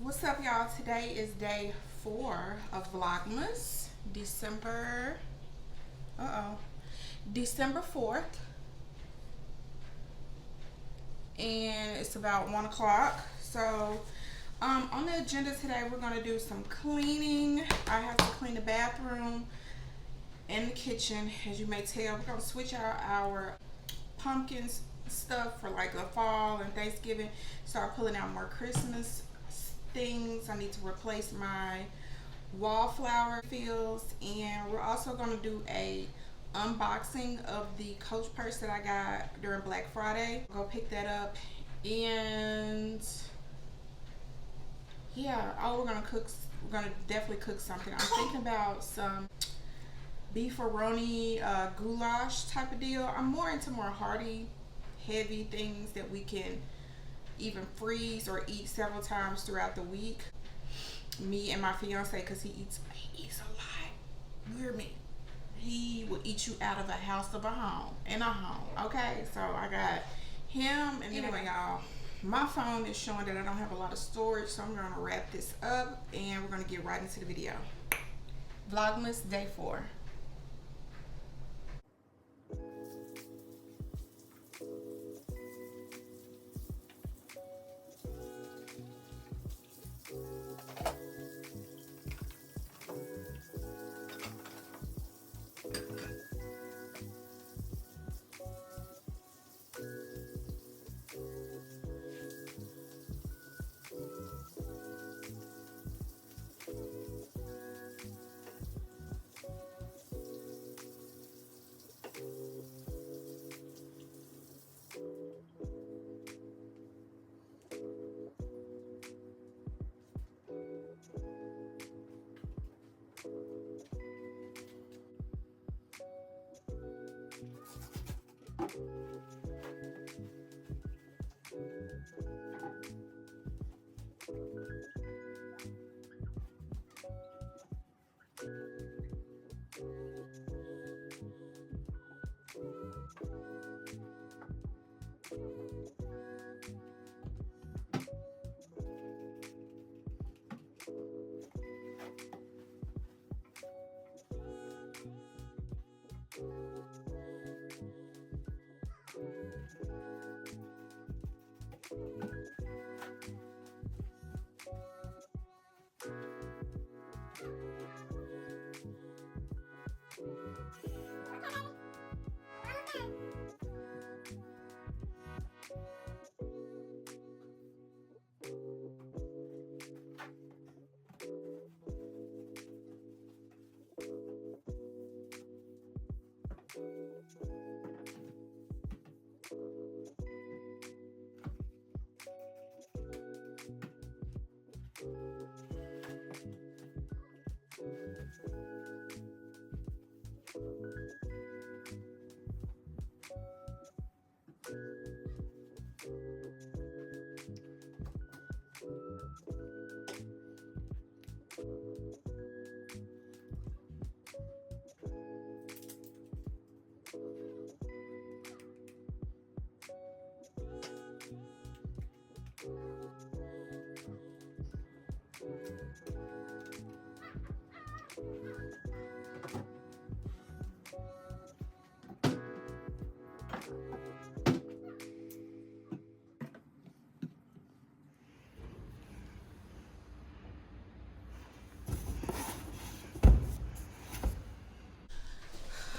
What's up, y'all? Today is day 4 of Vlogmas, December 4th, and it's about 1 o'clock. So on the agenda today, we're going to do some cleaning. I have to clean the bathroom and the kitchen. As you may tell, we're going to switch out our pumpkins stuff for like the fall and Thanksgiving. Start pulling out more Christmas things. I need to replace my wallflower fields, and we're also going to do a unboxing of the Coach purse that I got during Black Friday. Go pick that up, and yeah, we're gonna definitely cook something. I'm thinking about some beefaroni goulash type of deal. I'm more into more hearty, heavy things that we can even freeze or eat several times throughout the week. Me and my fiance, because he eats a lot. You hear me? He will eat you out of a house of a home. Okay, so I got him. And anyway, y'all, my phone is showing that I don't have a lot of storage, so I'm gonna wrap this up and we're gonna get right into the video. Vlogmas day 4.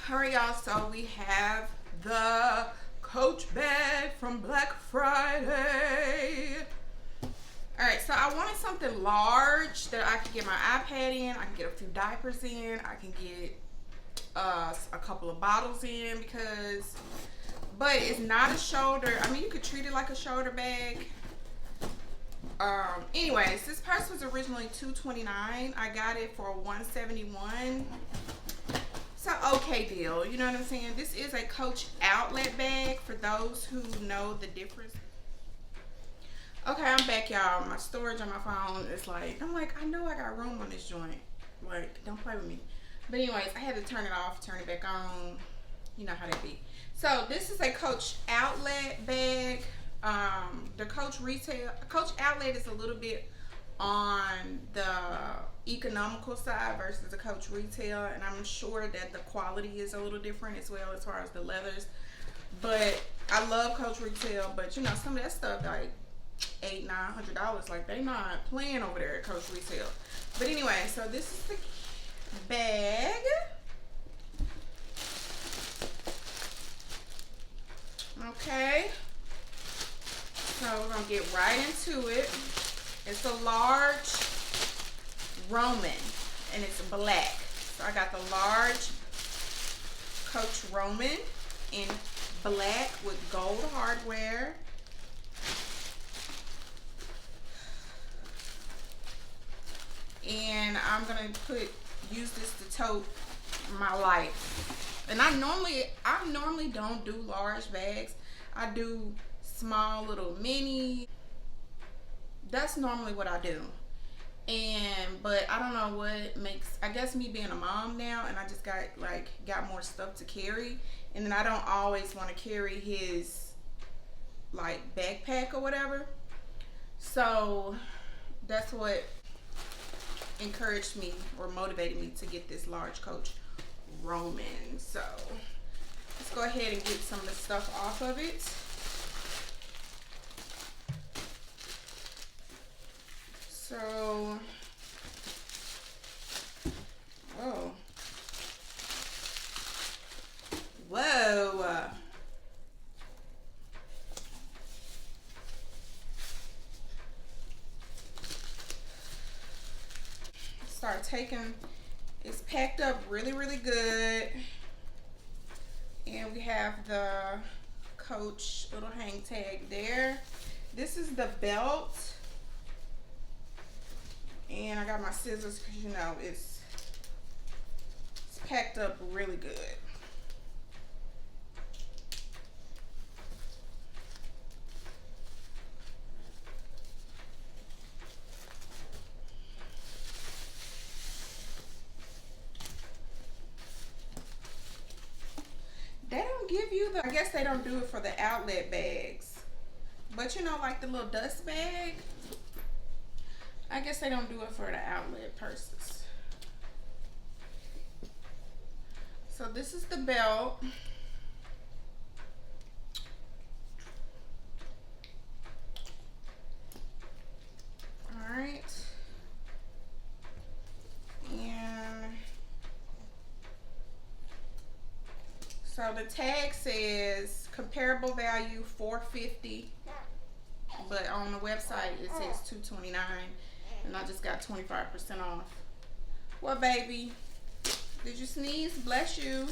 Alright, y'all, so we have the Coach bag from Black Friday. Alright, so I wanted something large that I could get my iPad in, I can get a few diapers in, I can get a couple of bottles in, but it's not a shoulder. I mean, you could treat it like a shoulder bag. Anyways, this purse was originally $229. I got it for $171. It's an okay deal, you know what I'm saying? This is a Coach outlet bag for those who know the difference. Okay, I'm back, y'all. My storage on my phone is like, I know I got room on this joint. Like, don't play with me. But anyways, I had to turn it off, turn it back on. You know how that be. So this is a Coach outlet bag. The Coach outlet is a little bit on the economical side versus the Coach retail, and I'm sure that the quality is a little different as well as far as the leathers. But I love Coach retail, but you know, some of that stuff like $800-900, like they not playing over there at Coach retail. But anyway, so this is the bag. Okay, so we're gonna get right into it. It's a large Rowan and it's black. So I got the large Coach Rowan in black with gold hardware. And I'm gonna use this to tote my life. And I normally don't do large bags. I do small little mini. That's normally what I do. But I don't know what makes, I guess me being a mom now, and I just got more stuff to carry, and then I don't always want to carry his like backpack or whatever. So that's what encouraged me or motivated me to get this large Coach Rowan. So let's go ahead and get some of the stuff off of it. So, whoa. Start taking, it's packed up really, really good. And we have the Coach little hang tag there. This is the belt. And I got my scissors because you know it's packed up really good. They don't give you the, I guess they don't do it for the outlet bags. But you know, like the little dust bag, I guess they don't do it for the outlet purses. So this is the belt. All right. And so the tag says comparable value $450, but on the website it says $229. And I just got 25% off. Well, baby, did you sneeze? Bless you.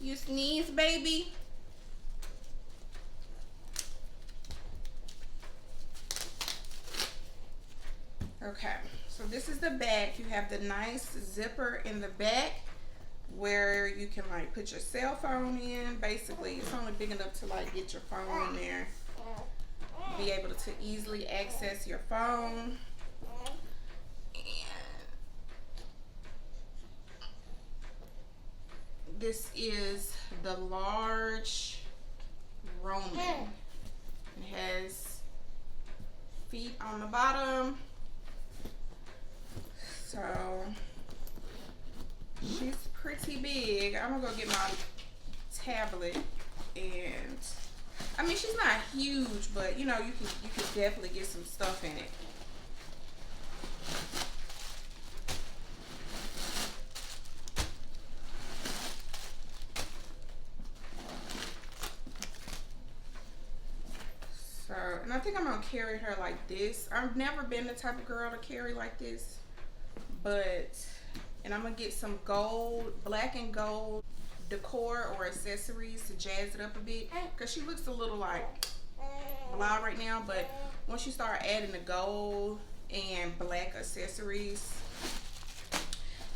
You sneeze, baby? Okay, so this is the back. You have the nice zipper in the back where you can like put your cell phone in. Basically, it's only big enough to like get your phone in there. Be able to easily access your phone. And this is the large Rowan. It has feet on the bottom. So she's pretty big. I'm gonna go get my tablet, and I mean she's not huge, but you know you can definitely get some stuff in it. So, and I think I'm gonna carry her like this. I've never been the type of girl to carry like this, and I'm gonna get some gold, black and gold decor or accessories to jazz it up a bit, because she looks a little like blah right now, but once you start adding the gold and black accessories,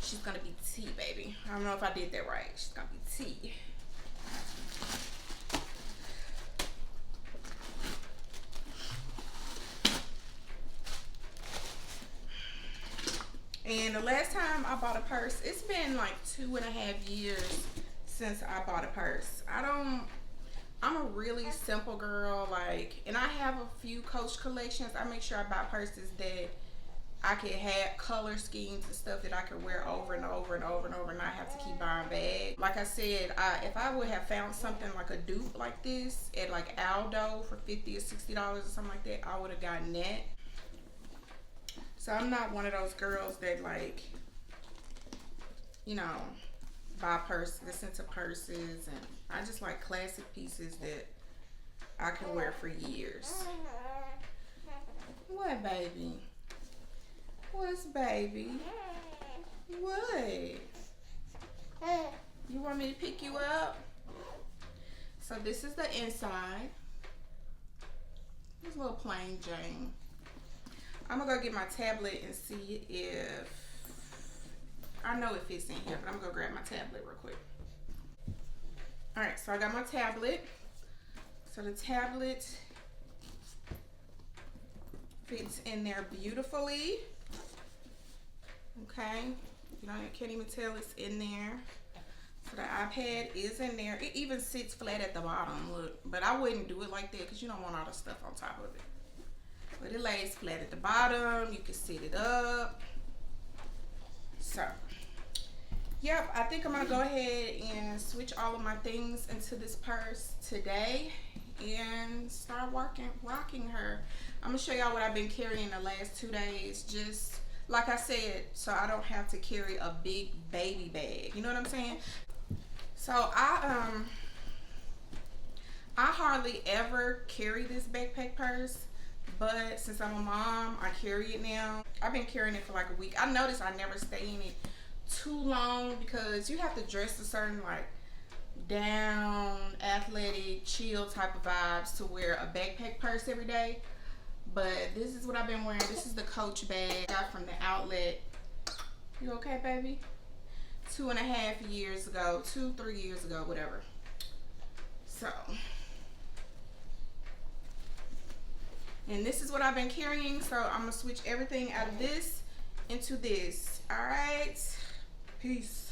she's gonna be tea, baby. I don't know if I did that right. She's gonna be tea. And the last time I bought a purse, it's been like 2.5 years since I bought a purse. I'm a really simple girl, like, and I have a few Coach collections. I make sure I buy purses that I could have color schemes and stuff that I could wear over and over and over and over and not have to keep buying bags. Like I said, if I would have found something like a dupe like this at like Aldo for $50 or $60 or something like that, I would have gotten that. So I'm not one of those girls that, like, you know, buy purses, listen to purses, and I just like classic pieces that I can wear for years. What, baby? What's baby? What? You want me to pick you up? So this is the inside. This little plain Jane. I'm gonna go get my tablet and see if, I know it fits in here, but I'm gonna go grab my tablet real quick. All right, so I got my tablet. So the tablet fits in there beautifully. Okay, you know, you can't even tell it's in there. So the iPad is in there. It even sits flat at the bottom, look. But I wouldn't do it like that because you don't want all the stuff on top of it. But it lays flat at the bottom. You can sit it up. So, yep, I think I'm gonna go ahead and switch all of my things into this purse today and start rocking her. I'm gonna show y'all what I've been carrying the last 2 days, just like I said, so I don't have to carry a big baby bag. You know what I'm saying? So I hardly ever carry this backpack purse, but since I'm a mom, I carry it now. I've been carrying it for like a week. I noticed I never stay in it too long because you have to dress a certain, like, down, athletic, chill type of vibes to wear a backpack purse every day. But this is what I've been wearing. This is the Coach bag I got from the outlet. You okay, baby? 2.5 years ago, 2-3 years ago, whatever. So, and this is what I've been carrying. So I'm gonna switch everything out of this into this. All right, peace.